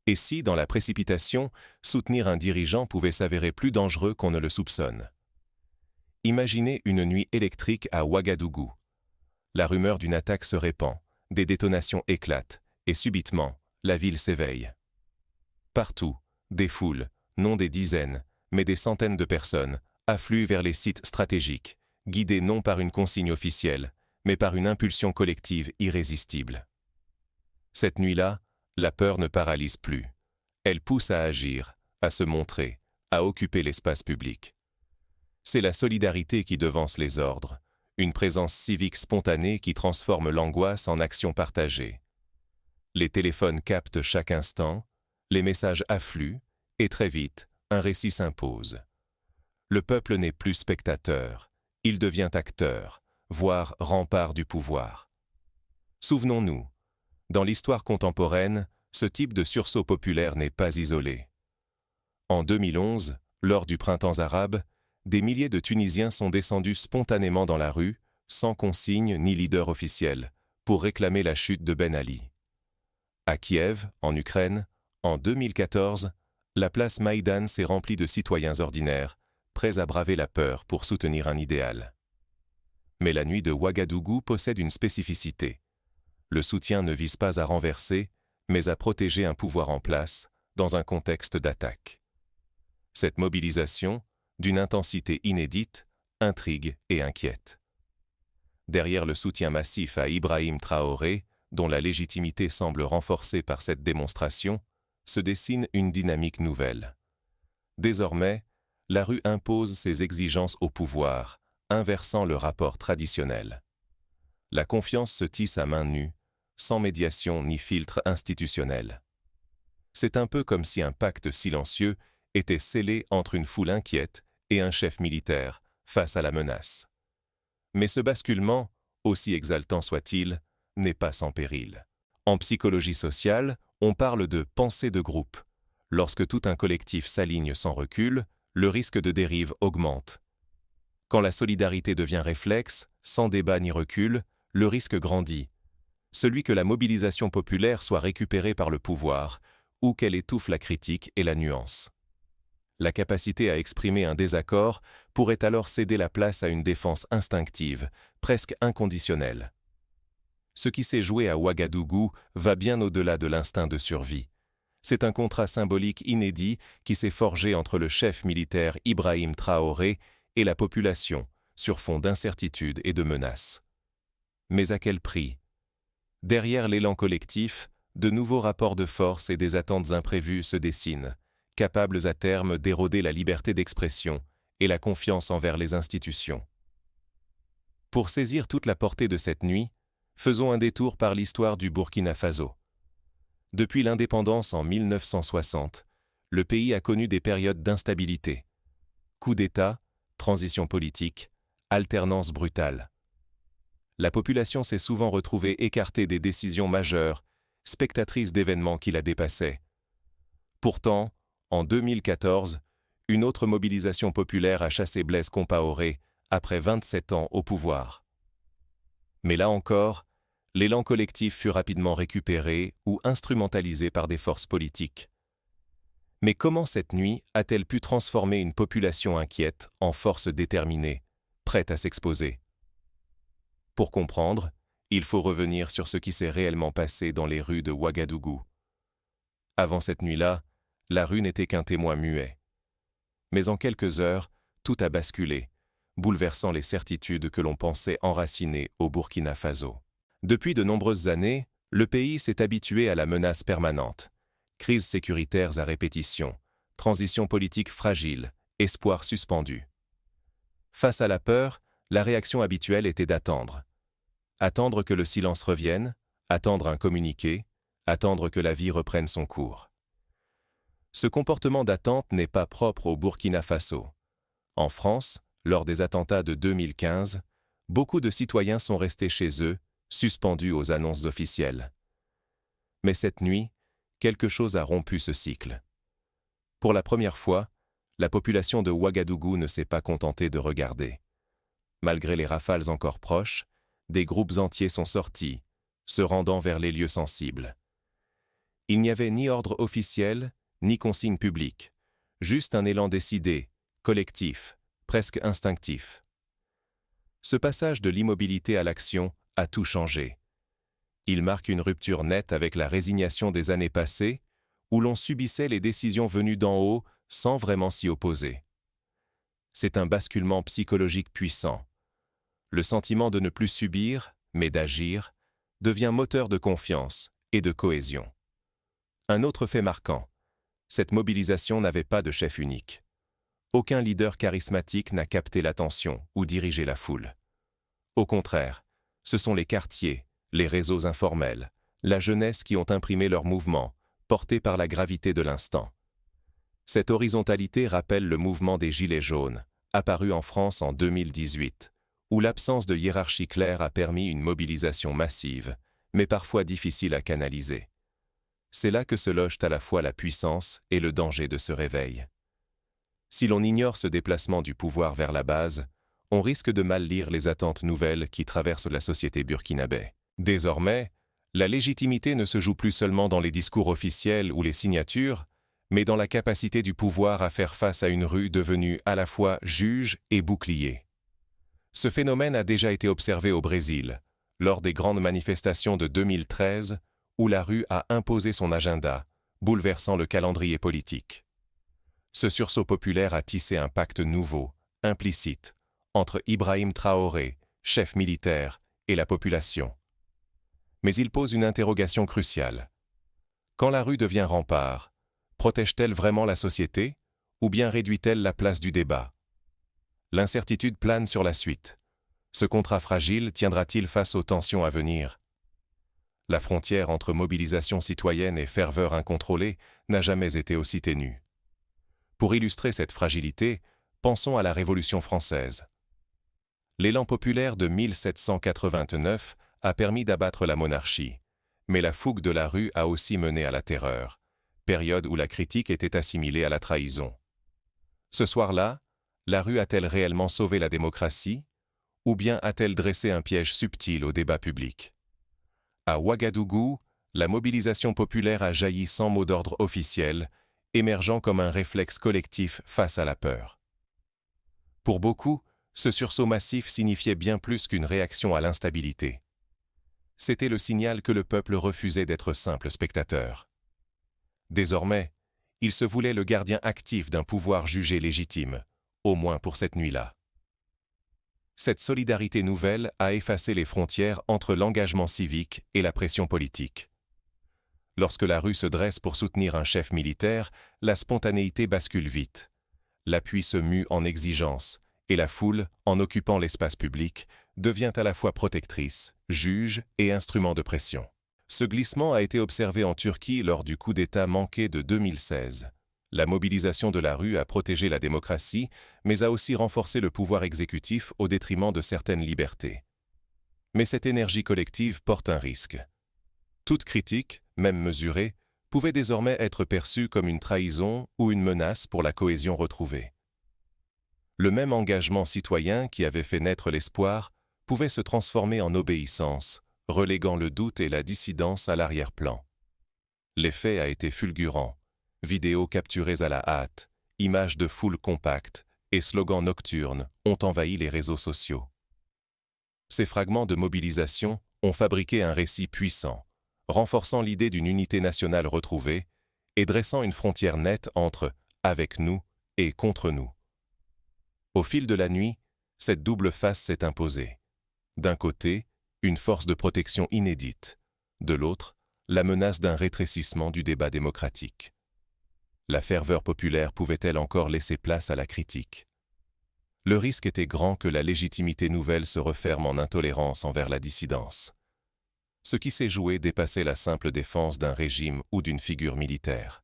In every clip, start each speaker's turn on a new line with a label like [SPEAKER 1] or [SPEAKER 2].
[SPEAKER 1] Et si, dans la précipitation, soutenir un dirigeant pouvait s'avérer plus dangereux qu'on ne le soupçonne? Imaginez une nuit électrique à Ouagadougou. La rumeur d'une attaque se répand, des détonations éclatent, et subitement, la ville s'éveille. Partout, des foules, non des dizaines, mais des centaines de personnes, affluent vers les sites stratégiques, guidées non par une consigne officielle, mais par une impulsion collective irrésistible. Cette nuit-là, la peur ne paralyse plus. Elle pousse à agir, à se montrer, à occuper l'espace public. C'est la solidarité qui devance les ordres, une présence civique spontanée qui transforme l'angoisse en action partagée. Les téléphones captent chaque instant, les messages affluent, et très vite, un récit s'impose. Le peuple n'est plus spectateur, il devient acteur, voire rempart du pouvoir. Souvenons-nous, dans l'histoire contemporaine, ce type de sursaut populaire n'est pas isolé. En 2011, lors du printemps arabe, des milliers de Tunisiens sont descendus spontanément dans la rue, sans consigne ni leader officiel, pour réclamer la chute de Ben Ali. À Kiev, en Ukraine, en 2014, la place Maïdan s'est remplie de citoyens ordinaires, prêts à braver la peur pour soutenir un idéal. Mais la nuit de Ouagadougou possède une spécificité. Le soutien ne vise pas à renverser, mais à protéger un pouvoir en place, dans un contexte d'attaque. Cette mobilisation, d'une intensité inédite, intrigue et inquiète. Derrière le soutien massif à Ibrahim Traoré, dont la légitimité semble renforcée par cette démonstration, se dessine une dynamique nouvelle. Désormais, la rue impose ses exigences au pouvoir, inversant le rapport traditionnel. La confiance se tisse à main nue, sans médiation ni filtre institutionnel. C'est un peu comme si un pacte silencieux était scellé entre une foule inquiète et un chef militaire face à la menace. Mais ce basculement, aussi exaltant soit-il, n'est pas sans péril. En psychologie sociale, on parle de pensée de groupe. Lorsque tout un collectif s'aligne sans recul, le risque de dérive augmente. Quand la solidarité devient réflexe, sans débat ni recul, le risque grandit. Celui que la mobilisation populaire soit récupérée par le pouvoir, ou qu'elle étouffe la critique et la nuance. La capacité à exprimer un désaccord pourrait alors céder la place à une défense instinctive, presque inconditionnelle. Ce qui s'est joué à Ouagadougou va bien au-delà de l'instinct de survie. C'est un contrat symbolique inédit qui s'est forgé entre le chef militaire Ibrahim Traoré et la population, sur fond d'incertitude et de menaces. Mais à quel prix? Derrière l'élan collectif, de nouveaux rapports de force et des attentes imprévues se dessinent, capables à terme d'éroder la liberté d'expression et la confiance envers les institutions. Pour saisir toute la portée de cette nuit, faisons un détour par l'histoire du Burkina Faso. Depuis l'indépendance en 1960, le pays a connu des périodes d'instabilité. Coup d'État, transition politique, alternance brutale. La population s'est souvent retrouvée écartée des décisions majeures, spectatrice d'événements qui la dépassaient. Pourtant, en 2014, une autre mobilisation populaire a chassé Blaise Compaoré après 27 ans au pouvoir. Mais là encore, l'élan collectif fut rapidement récupéré ou instrumentalisé par des forces politiques. Mais comment cette nuit a-t-elle pu transformer une population inquiète en force déterminée, prête à s'exposer? Pour comprendre, il faut revenir sur ce qui s'est réellement passé dans les rues de Ouagadougou. Avant cette nuit-là, la rue n'était qu'un témoin muet. Mais en quelques heures, tout a basculé, bouleversant les certitudes que l'on pensait enracinées au Burkina Faso. Depuis de nombreuses années, le pays s'est habitué à la menace permanente. Crises sécuritaires à répétition, transition politique fragile, espoir suspendu. Face à la peur, la réaction habituelle était d'attendre. Attendre que le silence revienne, attendre un communiqué, attendre que la vie reprenne son cours. Ce comportement d'attente n'est pas propre au Burkina Faso. En France, lors des attentats de 2015, beaucoup de citoyens sont restés chez eux, suspendus aux annonces officielles. Mais cette nuit, quelque chose a rompu ce cycle. Pour la première fois, la population de Ouagadougou ne s'est pas contentée de regarder. Malgré les rafales encore proches, des groupes entiers sont sortis, se rendant vers les lieux sensibles. Il n'y avait ni ordre officiel, ni consigne publique, juste un élan décidé, collectif, presque instinctif. Ce passage de l'immobilité à l'action a tout changé. Il marque une rupture nette avec la résignation des années passées, où l'on subissait les décisions venues d'en haut sans vraiment s'y opposer. C'est un basculement psychologique puissant. Le sentiment de ne plus subir, mais d'agir, devient moteur de confiance et de cohésion. Un autre fait marquant, cette mobilisation n'avait pas de chef unique. Aucun leader charismatique n'a capté l'attention ou dirigé la foule. Au contraire, ce sont les quartiers, les réseaux informels, la jeunesse qui ont imprimé leur mouvement, portés par la gravité de l'instant. Cette horizontalité rappelle le mouvement des Gilets jaunes, apparu en France en 2018, où l'absence de hiérarchie claire a permis une mobilisation massive, mais parfois difficile à canaliser. C'est là que se logent à la fois la puissance et le danger de ce réveil. Si l'on ignore ce déplacement du pouvoir vers la base, on risque de mal lire les attentes nouvelles qui traversent la société burkinabé. Désormais, la légitimité ne se joue plus seulement dans les discours officiels ou les signatures, mais dans la capacité du pouvoir à faire face à une rue devenue à la fois juge et bouclier. Ce phénomène a déjà été observé au Brésil, lors des grandes manifestations de 2013, où la rue a imposé son agenda, bouleversant le calendrier politique. Ce sursaut populaire a tissé un pacte nouveau, implicite, entre Ibrahim Traoré, chef militaire, et la population. Mais il pose une interrogation cruciale. Quand la rue devient rempart, protège-t-elle vraiment la société, ou bien réduit-elle la place du débat? L'incertitude plane sur la suite. Ce contrat fragile tiendra-t-il face aux tensions à venir? La frontière entre mobilisation citoyenne et ferveur incontrôlée n'a jamais été aussi ténue. Pour illustrer cette fragilité, pensons à la Révolution française. L'élan populaire de 1789 a permis d'abattre la monarchie, mais la fougue de la rue a aussi mené à la terreur, période où la critique était assimilée à la trahison. Ce soir-là, la rue a-t-elle réellement sauvé la démocratie, ou bien a-t-elle dressé un piège subtil au débat public? À Ouagadougou, la mobilisation populaire a jailli sans mot d'ordre officiel, émergeant comme un réflexe collectif face à la peur. Pour beaucoup, ce sursaut massif signifiait bien plus qu'une réaction à l'instabilité. C'était le signal que le peuple refusait d'être simple spectateur. Désormais, il se voulait le gardien actif d'un pouvoir jugé légitime, au moins pour cette nuit-là. Cette solidarité nouvelle a effacé les frontières entre l'engagement civique et la pression politique. Lorsque la rue se dresse pour soutenir un chef militaire, la spontanéité bascule vite. L'appui se mue en exigence, et la foule, en occupant l'espace public, devient à la fois protectrice, juge et instrument de pression. Ce glissement a été observé en Turquie lors du coup d'État manqué de 2016. La mobilisation de la rue a protégé la démocratie, mais a aussi renforcé le pouvoir exécutif au détriment de certaines libertés. Mais cette énergie collective porte un risque. Toute critique, même mesurée, pouvait désormais être perçue comme une trahison ou une menace pour la cohésion retrouvée. Le même engagement citoyen qui avait fait naître l'espoir pouvait se transformer en obéissance, reléguant le doute et la dissidence à l'arrière-plan. L'effet a été fulgurant. Vidéos capturées à la hâte, images de foules compactes et slogans nocturnes ont envahi les réseaux sociaux. Ces fragments de mobilisation ont fabriqué un récit puissant, renforçant l'idée d'une unité nationale retrouvée et dressant une frontière nette entre « avec nous » et « contre nous ». Au fil de la nuit, cette double face s'est imposée. D'un côté, une force de protection inédite. De l'autre, la menace d'un rétrécissement du débat démocratique. La ferveur populaire pouvait-elle encore laisser place à la critique? Le risque était grand que la légitimité nouvelle se referme en intolérance envers la dissidence. Ce qui s'est joué dépassait la simple défense d'un régime ou d'une figure militaire.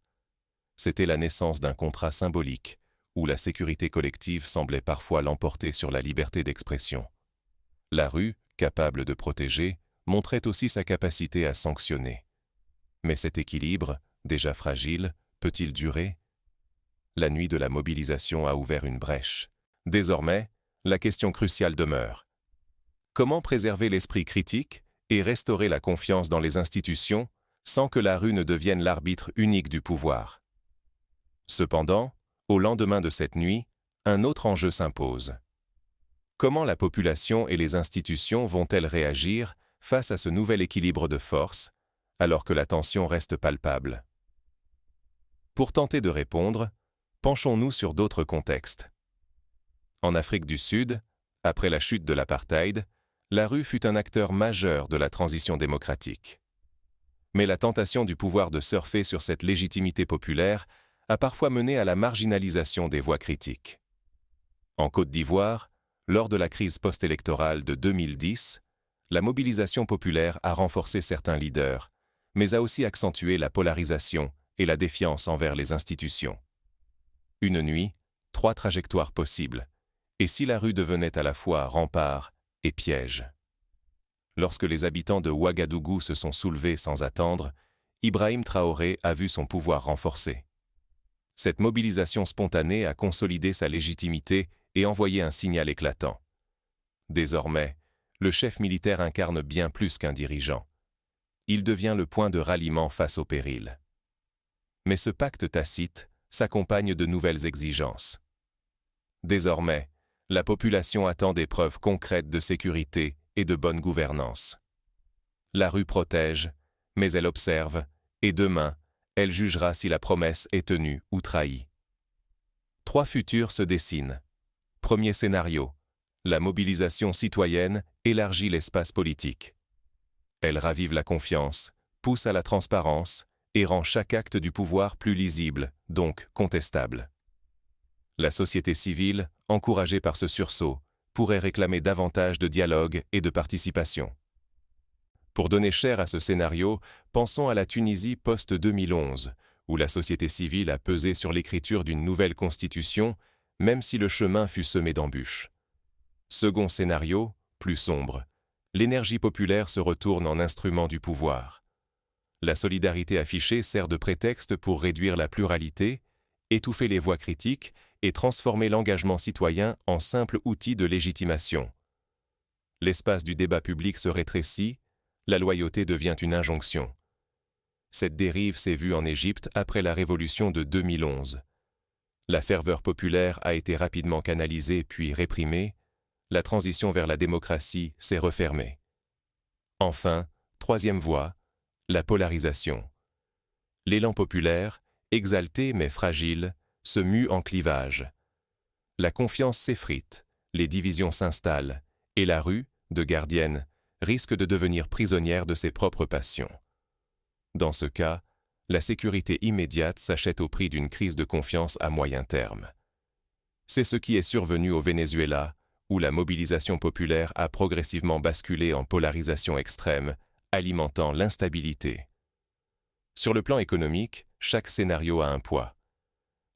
[SPEAKER 1] C'était la naissance d'un contrat symbolique, où la sécurité collective semblait parfois l'emporter sur la liberté d'expression. La rue, capable de protéger, montrait aussi sa capacité à sanctionner. Mais cet équilibre, déjà fragile, peut-il durer? La nuit de la mobilisation a ouvert une brèche. Désormais, la question cruciale demeure. Comment préserver l'esprit critique et restaurer la confiance dans les institutions sans que la rue ne devienne l'arbitre unique du pouvoir. Cependant, au lendemain de cette nuit, un autre enjeu s'impose. Comment la population et les institutions vont-elles réagir face à ce nouvel équilibre de force, alors que la tension reste palpable? Pour tenter de répondre, penchons-nous sur d'autres contextes. En Afrique du Sud, après la chute de l'apartheid, la rue fut un acteur majeur de la transition démocratique. Mais la tentation du pouvoir de surfer sur cette légitimité populaire a parfois mené à la marginalisation des voix critiques. En Côte d'Ivoire, lors de la crise post-électorale de 2010, la mobilisation populaire a renforcé certains leaders, mais a aussi accentué la polarisation et la défiance envers les institutions. Une nuit, 3 trajectoires possibles, et si la rue devenait à la fois rempart et piège. Lorsque les habitants de Ouagadougou se sont soulevés sans attendre, Ibrahim Traoré a vu son pouvoir renforcé. Cette mobilisation spontanée a consolidé sa légitimité et envoyé un signal éclatant. Désormais, le chef militaire incarne bien plus qu'un dirigeant. Il devient le point de ralliement face au péril. Mais ce pacte tacite s'accompagne de nouvelles exigences. Désormais, la population attend des preuves concrètes de sécurité et de bonne gouvernance. La rue protège, mais elle observe, et demain, elle jugera si la promesse est tenue ou trahie. 3 futurs se dessinent. Premier scénario, la mobilisation citoyenne élargit l'espace politique. Elle ravive la confiance, pousse à la transparence et rend chaque acte du pouvoir plus lisible, donc contestable. La société civile, encouragée par ce sursaut, pourrait réclamer davantage de dialogue et de participation. Pour donner chair à ce scénario, pensons à la Tunisie post-2011, où la société civile a pesé sur l'écriture d'une nouvelle constitution, même si le chemin fut semé d'embûches. Second scénario, plus sombre. L'énergie populaire se retourne en instrument du pouvoir. La solidarité affichée sert de prétexte pour réduire la pluralité, étouffer les voix critiques et transformer l'engagement citoyen en simple outil de légitimation. L'espace du débat public se rétrécit, la loyauté devient une injonction. Cette dérive s'est vue en Égypte après la révolution de 2011. La ferveur populaire a été rapidement canalisée puis réprimée, la transition vers la démocratie s'est refermée. Enfin, troisième voie, la polarisation. L'élan populaire, exalté mais fragile, se mue en clivage. La confiance s'effrite, les divisions s'installent, et la rue, de gardienne, risque de devenir prisonnière de ses propres passions. Dans ce cas, la sécurité immédiate s'achète au prix d'une crise de confiance à moyen terme. C'est ce qui est survenu au Venezuela, où la mobilisation populaire a progressivement basculé en polarisation extrême, alimentant l'instabilité. Sur le plan économique, chaque scénario a un poids.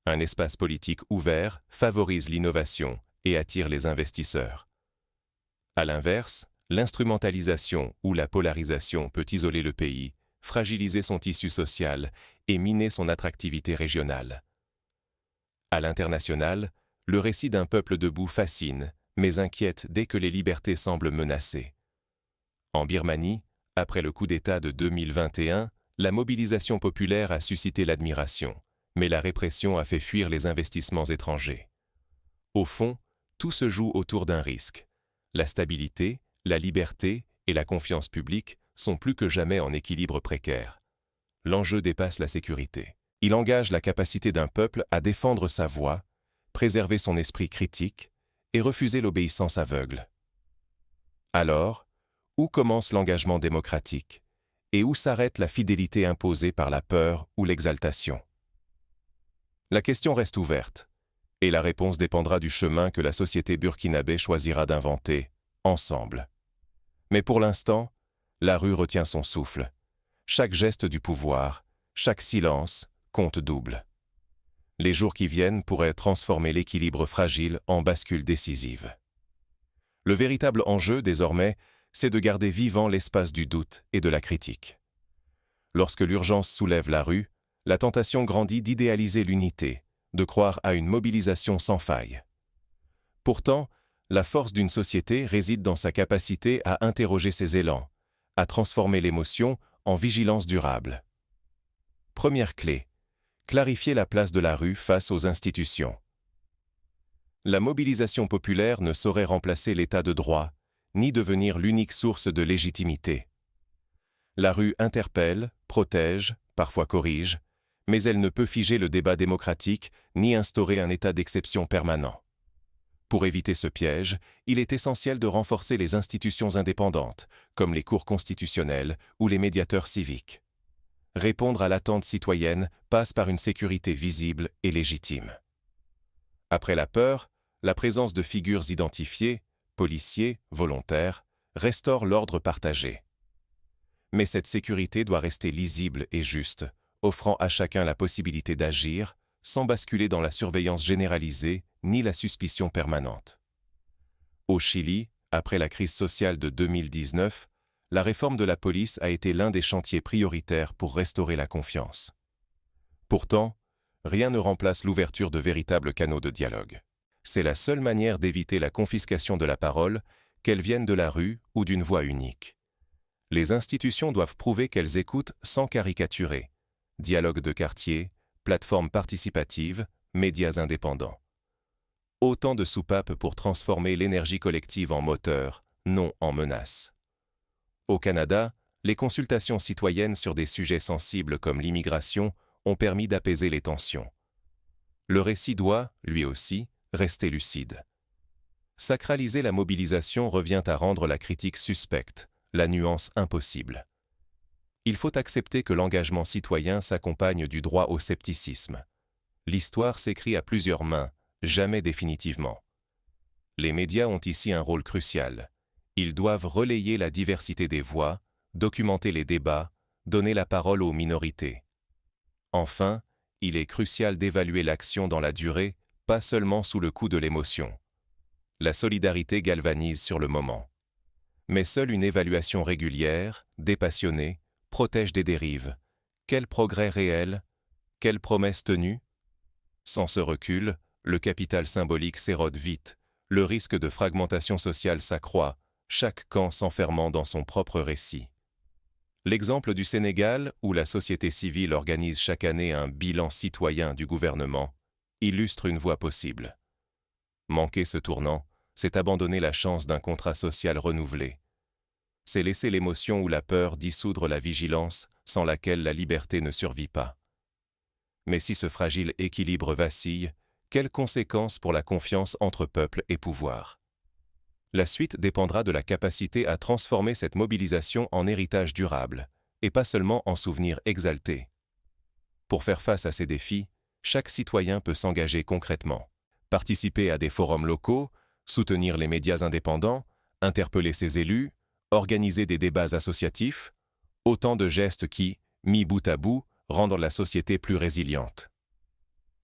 [SPEAKER 1] Un espace politique ouvert favorise l'innovation et attire les investisseurs. À l'inverse, l'instrumentalisation ou la polarisation peut isoler le pays, fragiliser son tissu social et miner son attractivité régionale. À l'international, le récit d'un peuple debout fascine, mais inquiète dès que les libertés semblent menacées. En Birmanie, après le coup d'État de 2021, la mobilisation populaire a suscité l'admiration, mais la répression a fait fuir les investissements étrangers. Au fond, tout se joue autour d'un risque. La stabilité, la liberté et la confiance publique sont plus que jamais en équilibre précaire. L'enjeu dépasse la sécurité. Il engage la capacité d'un peuple à défendre sa voix, préserver son esprit critique et refuser l'obéissance aveugle. Alors, où commence l'engagement démocratique et où s'arrête la fidélité imposée par la peur ou l'exaltation? La question reste ouverte, et la réponse dépendra du chemin que la société burkinabé choisira d'inventer, ensemble. Mais pour l'instant, la rue retient son souffle. Chaque geste du pouvoir, chaque silence, compte double. Les jours qui viennent pourraient transformer l'équilibre fragile en bascule décisive. Le véritable enjeu, désormais, c'est de garder vivant l'espace du doute et de la critique. Lorsque l'urgence soulève la rue, la tentation grandit d'idéaliser l'unité, de croire à une mobilisation sans faille. Pourtant, la force d'une société réside dans sa capacité à interroger ses élans, à transformer l'émotion en vigilance durable. Première clé. Clarifier la place de la rue face aux institutions. La mobilisation populaire ne saurait remplacer l'état de droit, ni devenir l'unique source de légitimité. La rue interpelle, protège, parfois corrige, mais elle ne peut figer le débat démocratique ni instaurer un état d'exception permanent. Pour éviter ce piège, il est essentiel de renforcer les institutions indépendantes, comme les cours constitutionnelles ou les médiateurs civiques. Répondre à l'attente citoyenne passe par une sécurité visible et légitime. Après la peur, la présence de figures identifiées, policiers, volontaires, restaure l'ordre partagé. Mais cette sécurité doit rester lisible et juste, offrant à chacun la possibilité d'agir, sans basculer dans la surveillance généralisée ni la suspicion permanente. Au Chili, après la crise sociale de 2019, la réforme de la police a été l'un des chantiers prioritaires pour restaurer la confiance. Pourtant, rien ne remplace l'ouverture de véritables canaux de dialogue. C'est la seule manière d'éviter la confiscation de la parole, qu'elle vienne de la rue ou d'une voix unique. Les institutions doivent prouver qu'elles écoutent sans caricaturer. Dialogue de quartier, plateformes participatives, médias indépendants. Autant de soupapes pour transformer l'énergie collective en moteur, non en menace. Au Canada, les consultations citoyennes sur des sujets sensibles comme l'immigration ont permis d'apaiser les tensions. Le récit doit, lui aussi, rester lucide. Sacraliser la mobilisation revient à rendre la critique suspecte, la nuance impossible. Il faut accepter que l'engagement citoyen s'accompagne du droit au scepticisme. L'histoire s'écrit à plusieurs mains, jamais définitivement. Les médias ont ici un rôle crucial. Ils doivent relayer la diversité des voix, documenter les débats, donner la parole aux minorités. Enfin, il est crucial d'évaluer l'action dans la durée, pas seulement sous le coup de l'émotion. La solidarité galvanise sur le moment. Mais seule une évaluation régulière, dépassionnée, protège des dérives. Quel progrès réel? Quelle promesse tenue? Sans ce recul, le capital symbolique s'érode vite, le risque de fragmentation sociale s'accroît, chaque camp s'enfermant dans son propre récit. L'exemple du Sénégal, où la société civile organise chaque année un bilan citoyen du gouvernement, illustre une voie possible. Manquer ce tournant, c'est abandonner la chance d'un contrat social renouvelé. C'est laisser l'émotion ou la peur dissoudre la vigilance sans laquelle la liberté ne survit pas. Mais si ce fragile équilibre vacille, quelles conséquences pour la confiance entre peuple et pouvoir? La suite dépendra de la capacité à transformer cette mobilisation en héritage durable, et pas seulement en souvenir exalté. Pour faire face à ces défis, chaque citoyen peut s'engager concrètement, participer à des forums locaux, soutenir les médias indépendants, interpeller ses élus, organiser des débats associatifs, autant de gestes qui, mis bout à bout, rendent la société plus résiliente.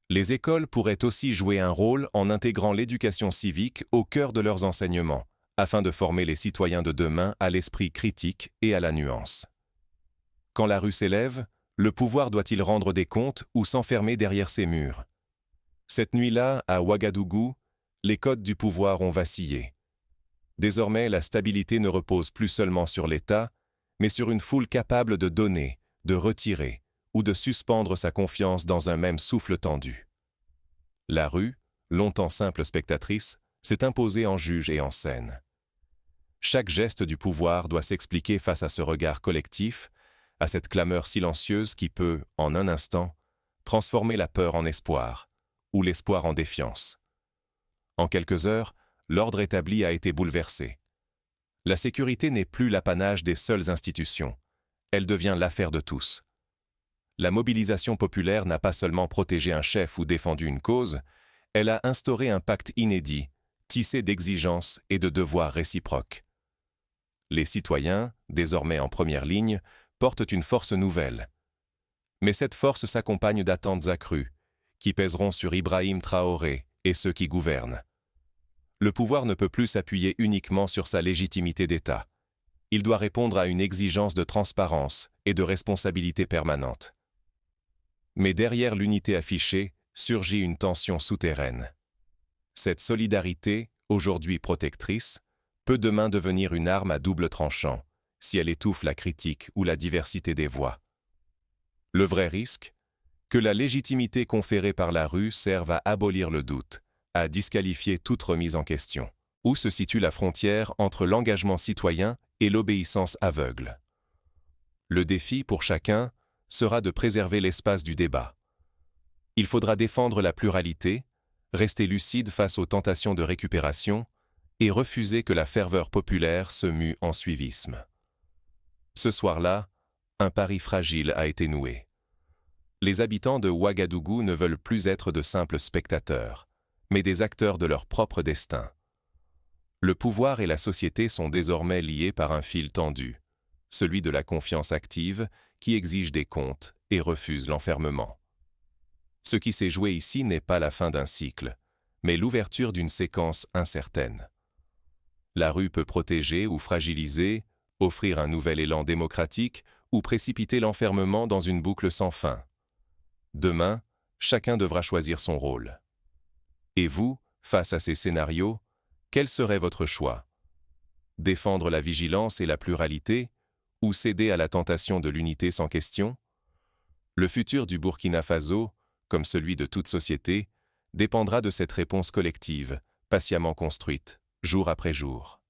[SPEAKER 1] Les écoles pourraient aussi jouer un rôle en intégrant l'éducation civique au cœur de leurs enseignements, afin de former les citoyens de demain à l'esprit critique et à la nuance. Quand la rue s'élève, le pouvoir doit-il rendre des comptes ou s'enfermer derrière ses murs? Cette nuit-là, à Ouagadougou, les codes du pouvoir ont vacillé. Désormais, la stabilité ne repose plus seulement sur l'État, mais sur une foule capable de donner, de retirer, ou de suspendre sa confiance dans un même souffle tendu. La rue, longtemps simple spectatrice, s'est imposée en juge et en scène. Chaque geste du pouvoir doit s'expliquer face à ce regard collectif, à cette clameur silencieuse qui peut, en un instant, transformer la peur en espoir, ou l'espoir en défiance. En quelques heures, l'ordre établi a été bouleversé. La sécurité n'est plus l'apanage des seules institutions, elle devient l'affaire de tous. La mobilisation populaire n'a pas seulement protégé un chef ou défendu une cause, elle a instauré un pacte inédit, tissé d'exigences et de devoirs réciproques. Les citoyens, désormais en première ligne, portent une force nouvelle. Mais cette force s'accompagne d'attentes accrues, qui pèseront sur Ibrahim Traoré et ceux qui gouvernent. Le pouvoir ne peut plus s'appuyer uniquement sur sa légitimité d'État. Il doit répondre à une exigence de transparence et de responsabilité permanente. Mais derrière l'unité affichée, surgit une tension souterraine. Cette solidarité, aujourd'hui protectrice, peut demain devenir une arme à double tranchant, si elle étouffe la critique ou la diversité des voix. Le vrai risque? Que la légitimité conférée par la rue serve à abolir le doute, à disqualifier toute remise en question. Où se situe la frontière entre l'engagement citoyen et l'obéissance aveugle? Le défi pour chacun sera de préserver l'espace du débat. Il faudra défendre la pluralité, rester lucide face aux tentations de récupération et refuser que la ferveur populaire se mue en suivisme. Ce soir-là, un pari fragile a été noué. Les habitants de Ouagadougou ne veulent plus être de simples spectateurs, mais des acteurs de leur propre destin. Le pouvoir et la société sont désormais liés par un fil tendu, celui de la confiance active qui exige des comptes et refuse l'enfermement. Ce qui s'est joué ici n'est pas la fin d'un cycle, mais l'ouverture d'une séquence incertaine. La rue peut protéger ou fragiliser, offrir un nouvel élan démocratique ou précipiter l'enfermement dans une boucle sans fin. Demain, chacun devra choisir son rôle. Et vous, face à ces scénarios, quel serait votre choix? Défendre la vigilance et la pluralité ou céder à la tentation de l'unité sans question? Le futur du Burkina Faso, comme celui de toute société, dépendra de cette réponse collective, patiemment construite, jour après jour.